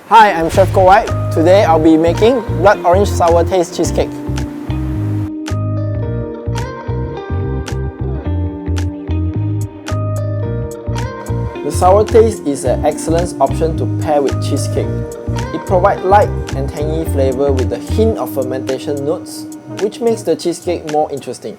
Hi, I'm Chef Wai. Today I'll be making blood orange sour taste cheesecake. The sour taste is an excellent option to pair with cheesecake. It provides light and tangy flavor with a hint of fermentation notes, which makes the cheesecake more interesting.